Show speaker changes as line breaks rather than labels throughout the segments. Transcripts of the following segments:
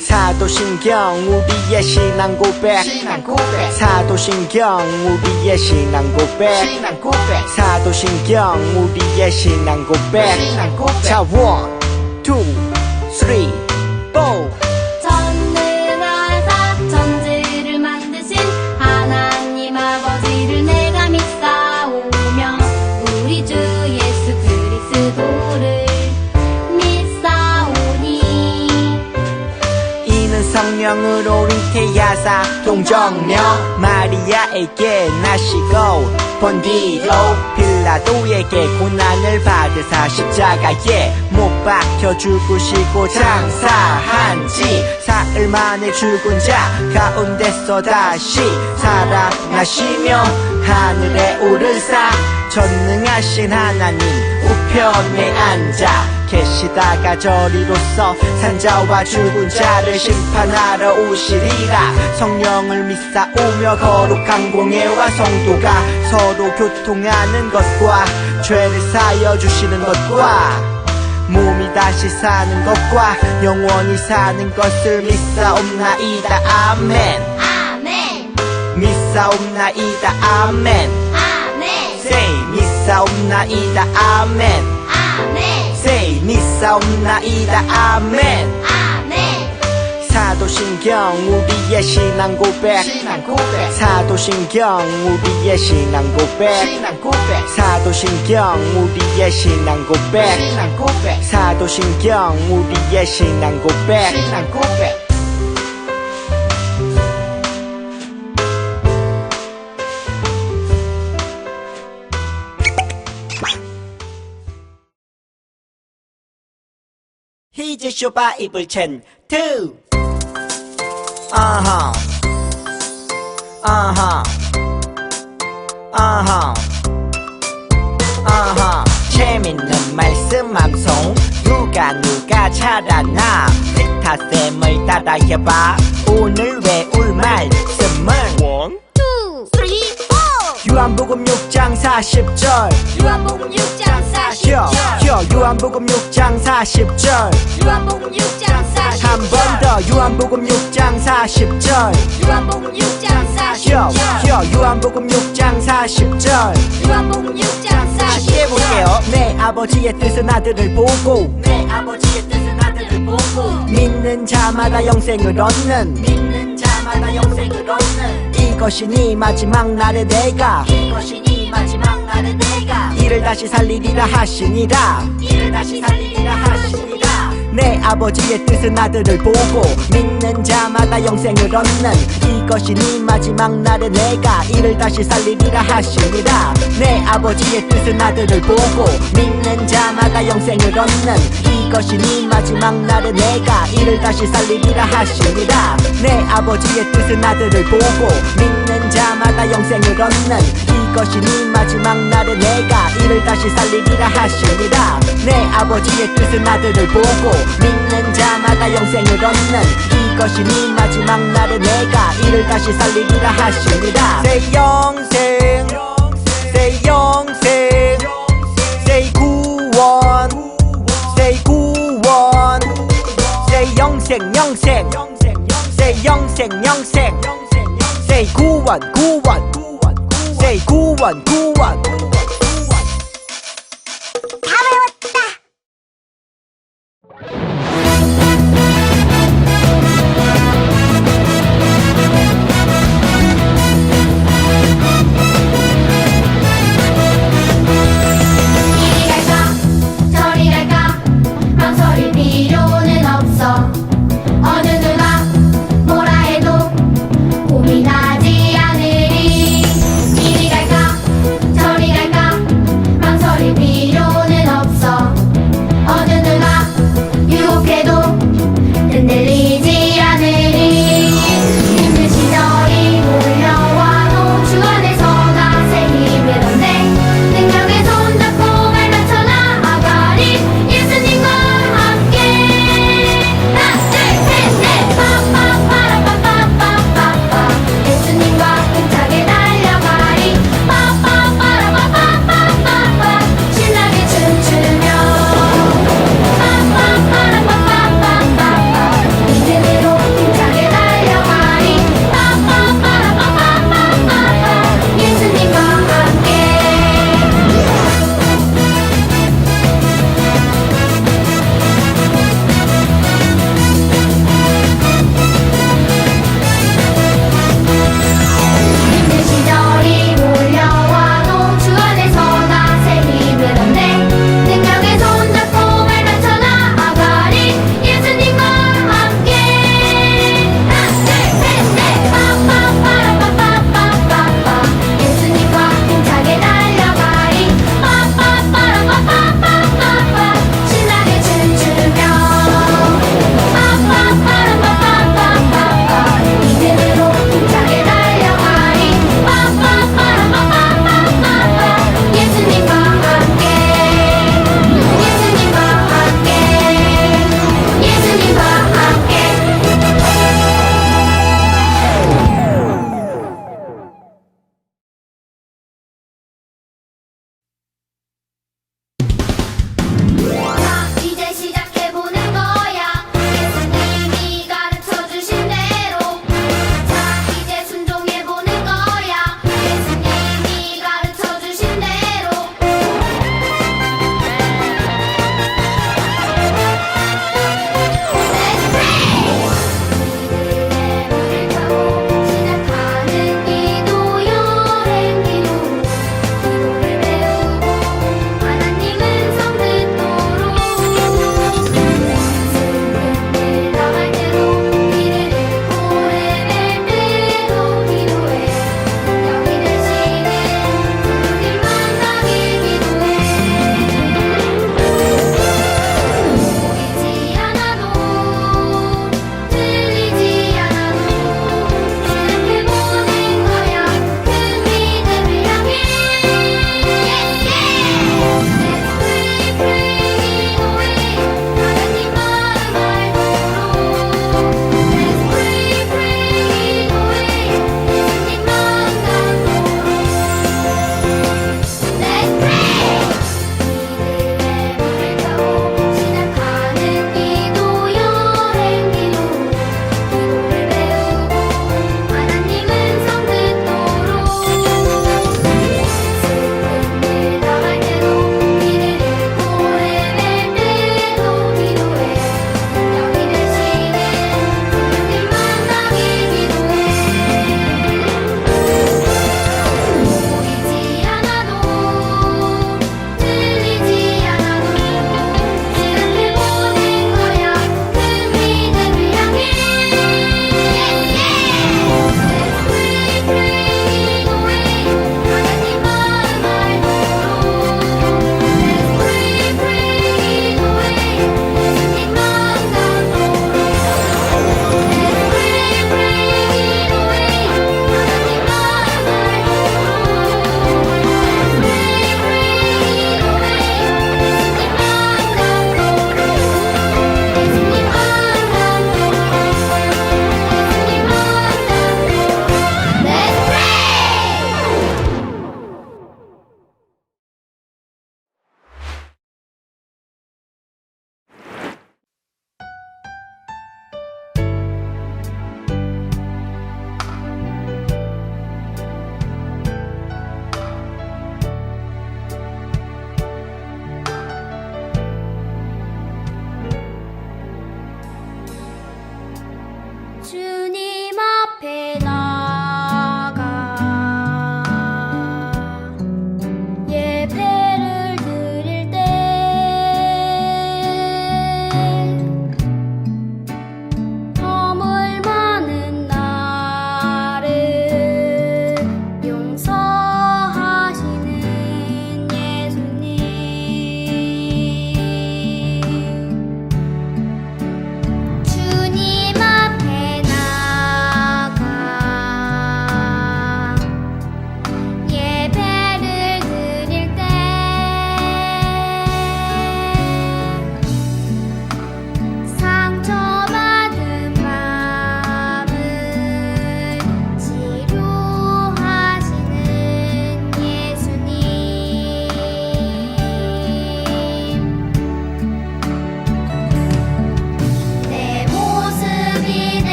사도신경 우리의 신앙 고백 사도신경 우리의 신앙 고백 사도신경 우리의 신앙 고백 자 1, 2, 3, 4
전능하사 천지를 만드신 하나님 아버지를 내가 믿사오며 우리 주 예수 그리스도를 믿사오니
이는 성령으로 잉태하사 동정녀 마리아에게 나시고 본 뒤로 빌라도에게 고난을 받으사 십자가에 못 박혀 죽으시고 장사한지 사흘 만에 죽은 자 가운데서 다시 살아나시며 하늘에 오르사 전능하신 하나님 우편에 앉아 계시다가 저리로서 산자와 죽은 자를 심판하러 오시리라. 성령을 믿사오며 거룩한 공예와 성도가 서로 교통하는 것과 죄를 사여 주시는 것과 몸이 다시 사는 것과 영원히 사는 것을 믿사옵나이다. 아멘.
아멘
믿사옵나이다. 아멘.
아멘
Say 믿사옵나이다. 아멘.
아멘
Say 믿사옵나이다. 아멘.
아멘
사도신경 우리의 신앙 고백 사도신경 우리의 신앙 고백 사도신경 우리의 신앙 고백 사도신경 우리의 신앙 고백 히즈 쇼바 이블 첸 2 아하 아하 아하 아하 재밌는 말씀 암송 누가 잘하나 리타쌤을 따라해봐 오늘 외울 말씀은
1, 2, 3, 4
요한복음 6장 40절
요한복음 6장 40절
요한복음 6장 40절
요한복음 6장 40절
한 번 더 요한복음 6장 40절
요한복음 6장 40절
요한복음 6장 40절
요한복음 6장 40절
해볼게요. 내 아버지의 뜻은 아들을 보고
내 아버지의 뜻은 아들을 보고
믿는 자마다 영생을 얻는
믿는 자마다 영생을 얻는
이것이 네 마지막 날에 내가
이것이 네 마지막 날에 내가
이를 다시 살리리라 하시니라
이를 다시 살리리라 하시니라
내 아버지의 뜻은 아들을 보고 믿는 자마다 영생을 얻는 이것이 네 마지막 날에 내가 이를 다시 살리리라 하시니라 내 아버지의 뜻은 아들을 보고 믿는 자마다 영생을 얻는 이것이 네 마지막 날에 내가 이를 다시 살리리라 하시니라 내 아버지의 뜻은 아들을 보고 믿는 자마다 영생을 얻는 이것이 네 마지막 날에 내가 이를 다시 살리리라 하시니라 내 아버지의 뜻은 아들을 보고 믿는 자마다 영생을 얻는 이것이 네 마지막 날에 내가 이를 다시 살리리라 하시니라 Say 영생 Say 영생 Say 구원 Say 구원 Say 영생 영생 Say 영생 영생 Say 구원 구원 Say 구원 구원
다 외웠다 이리 갈까 저리 갈까 망설일 필요는 없어 어느 누가 뭐라 해도 고민하지 않으리 이리 갈까 저리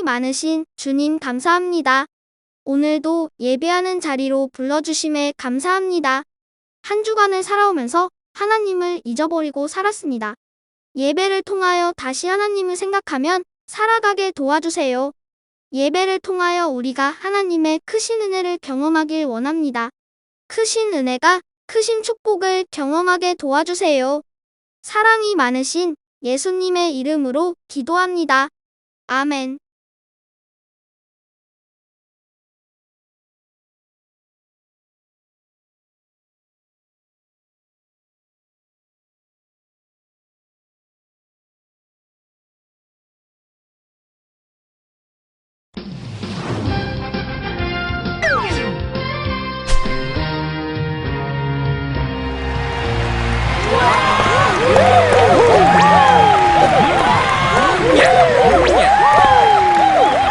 사랑이 많으신 주님 감사합니다. 오늘도 예배하는 자리로 불러주심에 감사합니다. 한 주간을 살아오면서 하나님을 잊어버리고 살았습니다. 예배를 통하여 다시 하나님을 생각하면 살아가게 도와주세요. 예배를 통하여 우리가 하나님의 크신 은혜를 경험하길 원합니다. 크신 은혜가 크신 축복을 경험하게 도와주세요. 사랑이 많으신 예수님의 이름으로 기도합니다. 아멘.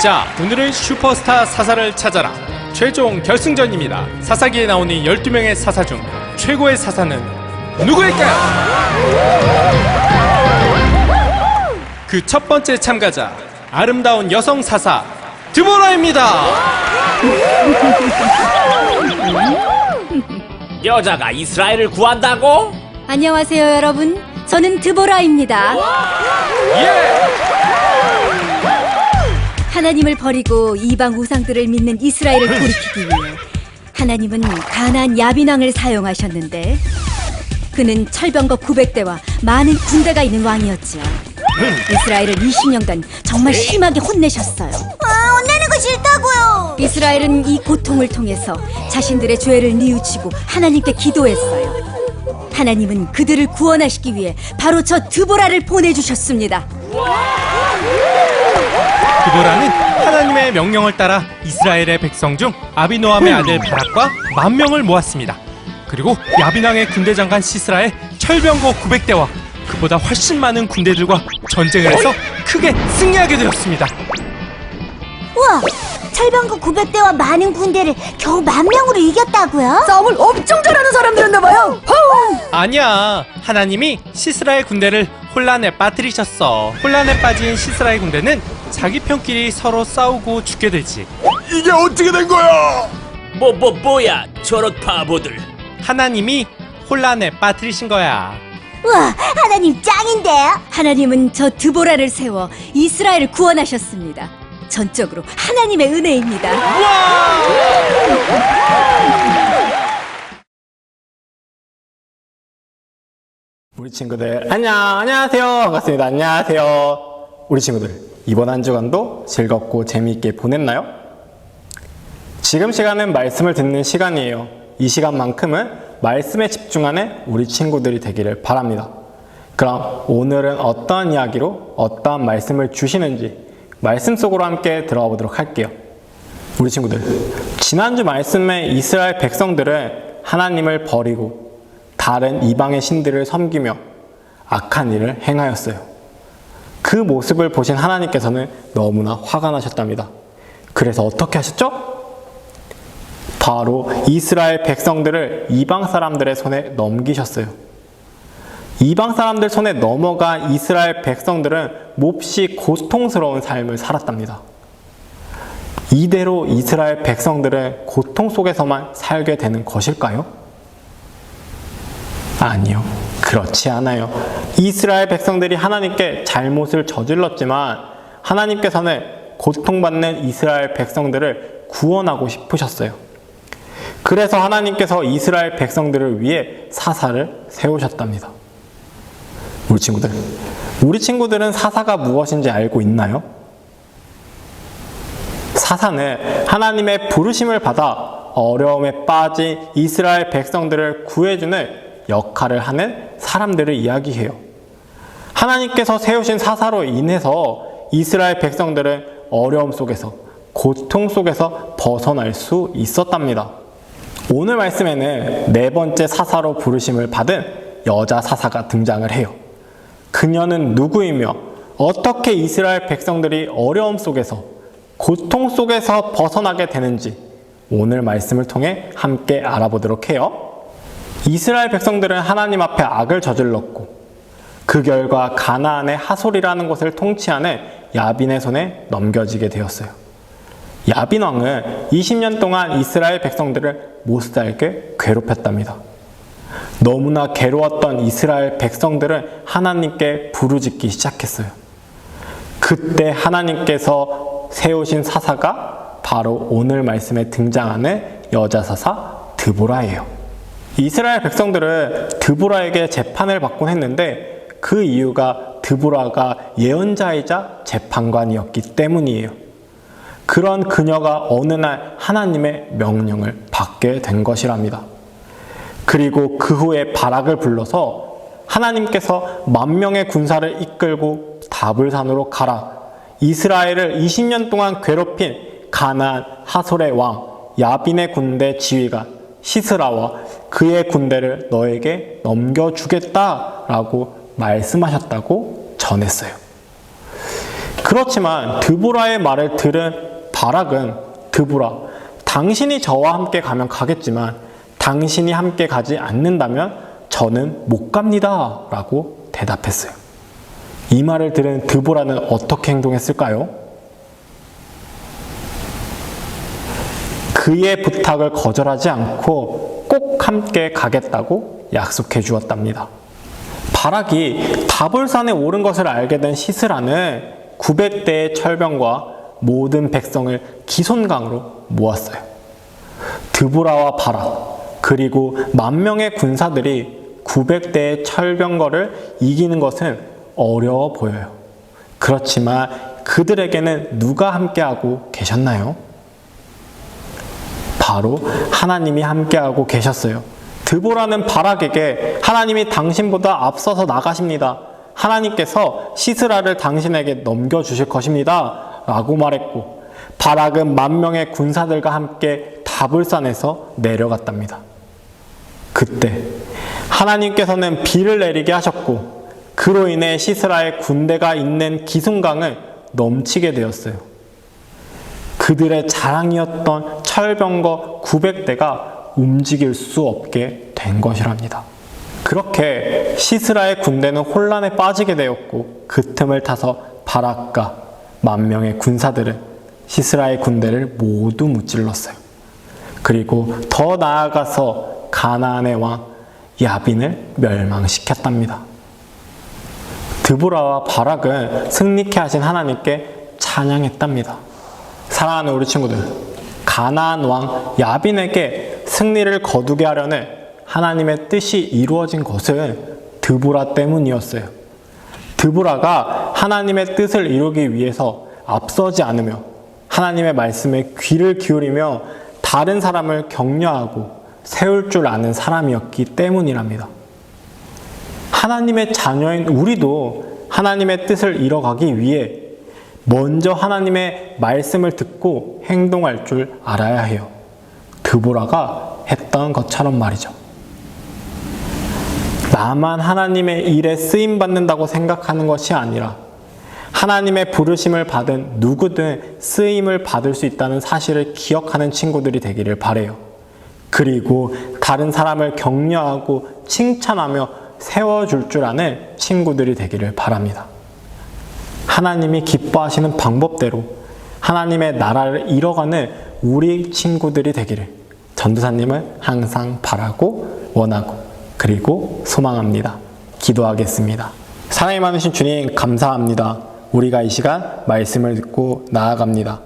자, 오늘은 슈퍼스타 사사를 찾아라 최종 결승전입니다. 사사기에 나오는 12명의 사사 중 최고의 사사는 누구일까요? 그 첫 번째 참가자, 아름다운 여성 사사 드보라입니다.
여자가 이스라엘을 구한다고?
안녕하세요, 여러분. 저는 드보라입니다.
예!
하나님을 버리고 이방 우상들을 믿는 이스라엘을 돌이키기 위해 하나님은 가나안 야빈 왕을 사용하셨는데 그는 철병거 900대와 많은 군대가 있는 왕이었죠. 이스라엘을 20년간 정말 심하게 혼내셨어요.
혼내는 거 싫다고요.
이스라엘은 이 고통을 통해서 자신들의 죄를 뉘우치고 하나님께 기도했어요. 하나님은 그들을 구원하시기 위해 바로 저 드보라를 보내주셨습니다.
드보라는 하나님의 명령을 따라 이스라엘의 백성 중 아비노함의 아들 바락과 10,000명을 모았습니다. 그리고 야빈왕의 군대장관 시스라의 철병거 900대와 그보다 훨씬 많은 군대들과 전쟁을 해서 크게 승리하게 되었습니다.
우와, 철병거 900대와 많은 군대를 겨우 10,000명으로 이겼다고요?
싸움을 엄청 잘하는 사람들이었나봐요.
아니야, 하나님이 시스라의 군대를 혼란에 빠뜨리셨어. 혼란에 빠진 시스라의 군대는 자기 편끼리 서로 싸우고 죽게 되지.
이게 어떻게 된 거야?
뭐야 저런 바보들.
하나님이 혼란에 빠뜨리신 거야.
우와, 하나님 짱인데요?
하나님은 저 드보라를 세워 이스라엘을 구원하셨습니다. 전적으로 하나님의 은혜입니다.
우리 친구들 안녕하세요. 반갑습니다. 안녕하세요. 우리 친구들 이번 한 주간도 즐겁고 재미있게 보냈나요? 지금 시간은 말씀을 듣는 시간이에요. 이 시간만큼은 말씀에 집중하는 우리 친구들이 되기를 바랍니다. 그럼 오늘은 어떠한 이야기로 어떠한 말씀을 주시는지 말씀 속으로 함께 들어가 보도록 할게요. 우리 친구들, 지난주 말씀에 이스라엘 백성들은 하나님을 버리고 다른 이방의 신들을 섬기며 악한 일을 행하였어요. 그 모습을 보신 하나님께서는 너무나 화가 나셨답니다. 그래서 어떻게 하셨죠? 바로 이스라엘 백성들을 이방 사람들의 손에 넘기셨어요. 이방 사람들 손에 넘어간 이스라엘 백성들은 몹시 고통스러운 삶을 살았답니다. 이대로 이스라엘 백성들은 고통 속에서만 살게 되는 것일까요? 아니요, 그렇지 않아요. 이스라엘 백성들이 하나님께 잘못을 저질렀지만 하나님께서는 고통받는 이스라엘 백성들을 구원하고 싶으셨어요. 그래서 하나님께서 이스라엘 백성들을 위해 사사를 세우셨답니다. 우리 친구들은 사사가 무엇인지 알고 있나요? 사사는 하나님의 부르심을 받아 어려움에 빠진 이스라엘 백성들을 구해주는 역할을 하는 사람들을 이야기해요. 하나님께서 세우신 사사로 인해서 이스라엘 백성들은 어려움 속에서, 고통 속에서 벗어날 수 있었답니다. 오늘 말씀에는 네 번째 사사로 부르심을 받은 여자 사사가 등장을 해요. 그녀는 누구이며 어떻게 이스라엘 백성들이 어려움 속에서, 고통 속에서 벗어나게 되는지 오늘 말씀을 통해 함께 알아보도록 해요. 이스라엘 백성들은 하나님 앞에 악을 저질렀고 그 결과 가나안의 하솔이라는 곳을 통치하는 야빈의 손에 넘겨지게 되었어요. 야빈 왕은 20년 동안 이스라엘 백성들을 못살게 괴롭혔답니다. 너무나 괴로웠던 이스라엘 백성들은 하나님께 부르짖기 시작했어요. 그때 하나님께서 세우신 사사가 바로 오늘 말씀에 등장하는 여자 사사 드보라예요. 이스라엘 백성들은 드보라에게 재판을 받곤 했는데 그 이유가 드보라가 예언자이자 재판관이었기 때문이에요. 그런 그녀가 어느 날 하나님의 명령을 받게 된 것이랍니다. 그리고 그 후에 바락을 불러서 하나님께서 10,000명의 군사를 이끌고 다불산으로 가라. 이스라엘을 20년 동안 괴롭힌 가나안 하솔의 왕 야빈의 군대 지휘관 시스라와 그의 군대를 너에게 넘겨주겠다라고 말씀하셨다고 전했어요. 그렇지만 드보라의 말을 들은 바락은 드보라, 당신이 저와 함께 가면 가겠지만 당신이 함께 가지 않는다면 저는 못 갑니다 라고 대답했어요. 이 말을 들은 드보라는 어떻게 행동했을까요? 그의 부탁을 거절하지 않고 꼭 함께 가겠다고 약속해 주었답니다. 바락이 다볼산에 오른 것을 알게 된 시스라는 900대의 철병과 모든 백성을 기손강으로 모았어요. 드보라와 바락 그리고 10,000명의 군사들이 900대의 철병거를 이기는 것은 어려워 보여요. 그렇지만 그들에게는 누가 함께하고 계셨나요? 바로 하나님이 함께하고 계셨어요. 드보라는 바락에게 하나님이 당신보다 앞서서 나가십니다. 하나님께서 시스라를 당신에게 넘겨주실 것입니다. 라고 말했고 바락은 10,000명의 군사들과 함께 다불산에서 내려갔답니다. 그때 하나님께서는 비를 내리게 하셨고 그로 인해 시스라의 군대가 있는 기슭강을 넘치게 되었어요. 그들의 자랑이었던 철병거 900대가 움직일 수 없게 된 것이랍니다. 그렇게 시스라의 군대는 혼란에 빠지게 되었고 그 틈을 타서 바락과 10,000명의 군사들은 시스라의 군대를 모두 무찔렀어요. 그리고 더 나아가서 가나안의 왕 야빈을 멸망시켰답니다. 드보라와 바락은 승리케 하신 하나님께 찬양했답니다. 사랑하는 우리 친구들, 가나안 왕 야빈에게 승리를 거두게 하려는 하나님의 뜻이 이루어진 것은 드보라 때문이었어요. 드보라가 하나님의 뜻을 이루기 위해서 앞서지 않으며 하나님의 말씀에 귀를 기울이며 다른 사람을 격려하고 세울 줄 아는 사람이었기 때문이랍니다. 하나님의 자녀인 우리도 하나님의 뜻을 이뤄가기 위해 먼저 하나님의 말씀을 듣고 행동할 줄 알아야 해요. 드보라가 했던 것처럼 말이죠. 나만 하나님의 일에 쓰임받는다고 생각하는 것이 아니라 하나님의 부르심을 받은 누구든 쓰임을 받을 수 있다는 사실을 기억하는 친구들이 되기를 바라요. 그리고 다른 사람을 격려하고 칭찬하며 세워줄 줄 아는 친구들이 되기를 바랍니다. 하나님이 기뻐하시는 방법대로 하나님의 나라를 이뤄가는 우리 친구들이 되기를 전도사님은 항상 바라고 원하고 그리고 소망합니다. 기도하겠습니다. 사랑이 많으신 주님 감사합니다. 우리가 이 시간 말씀을 듣고 나아갑니다.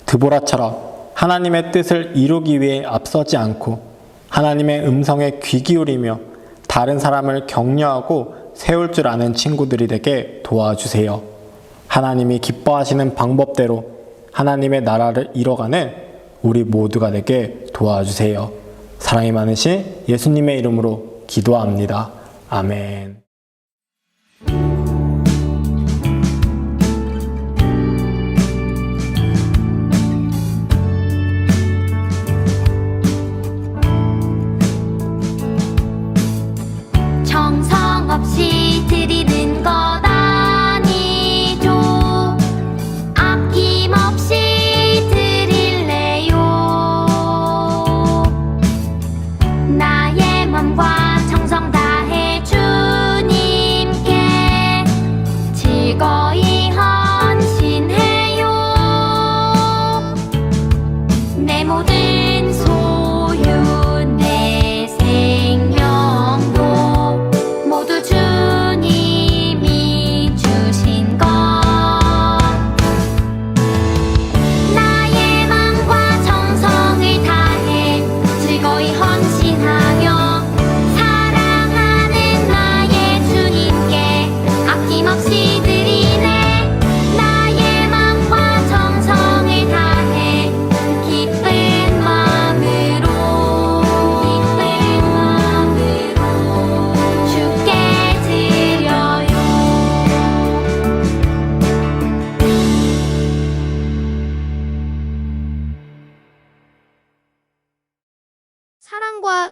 드보라처럼 하나님의 뜻을 이루기 위해 앞서지 않고 하나님의 음성에 귀 기울이며 다른 사람을 격려하고 세울 줄 아는 친구들이 되게 도와주세요. 하나님이 기뻐하시는 방법대로 하나님의 나라를 이뤄가는 우리 모두가 되게 도와주세요. 사랑이 많으신 예수님의 이름으로 기도합니다. 아멘.
정성 없이 드리는 것 아니죠. 아낌없이 드릴래요. 나의 맘과 정성 다해 주님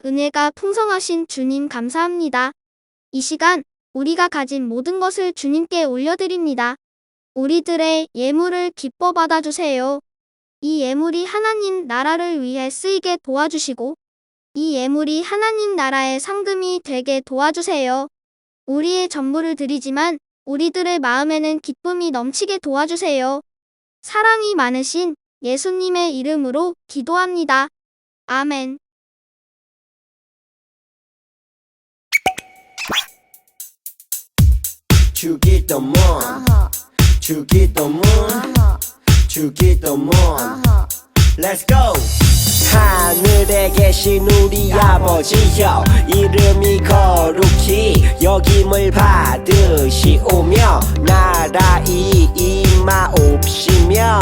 은혜가 풍성하신 주님 감사합니다. 이 시간 우리가 가진 모든 것을 주님께 올려드립니다. 우리들의 예물을 기뻐 받아주세요. 이 예물이 하나님 나라를 위해 쓰이게 도와주시고 이 예물이 하나님 나라의 상금이 되게 도와주세요. 우리의 전부를 드리지만 우리들의 마음에는 기쁨이 넘치게 도와주세요. 사랑이 많으신 예수님의 이름으로 기도합니다. 아멘.
주기도문 주기도문 주기도문 Let's go! 하늘에 계신 우리 아버지여 이름이 거룩히 여김을 받으시오며 나라이 임하옵시며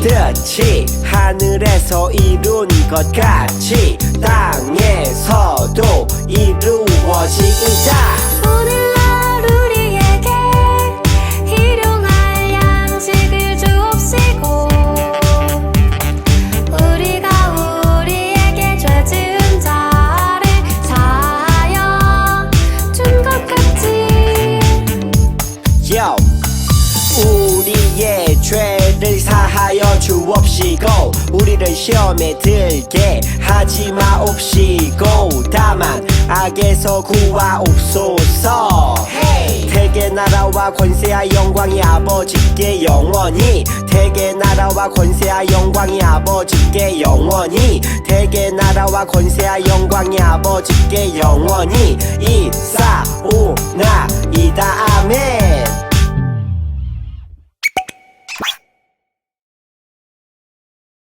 뜻이 하늘에서 이룬 것 같이 땅에서도 이루어지이다.
오늘날 우리에게 일용할 양식을 주옵시고 우리가 우리에게 죄 지은 자를 사하여 준 것 같이
Yo. 우리의 죄를 사하여 주옵시고 우리를 시험에 들게 하지 마옵시고 다만 악에서 구하옵소서. 대개 나라와 권세와 영광이 아버지께 영원히 대개 나라와 권세와 영광이 아버지께 영원히 대개 나라와 권세와 영광이 아버지께 영원히 이사오나이다.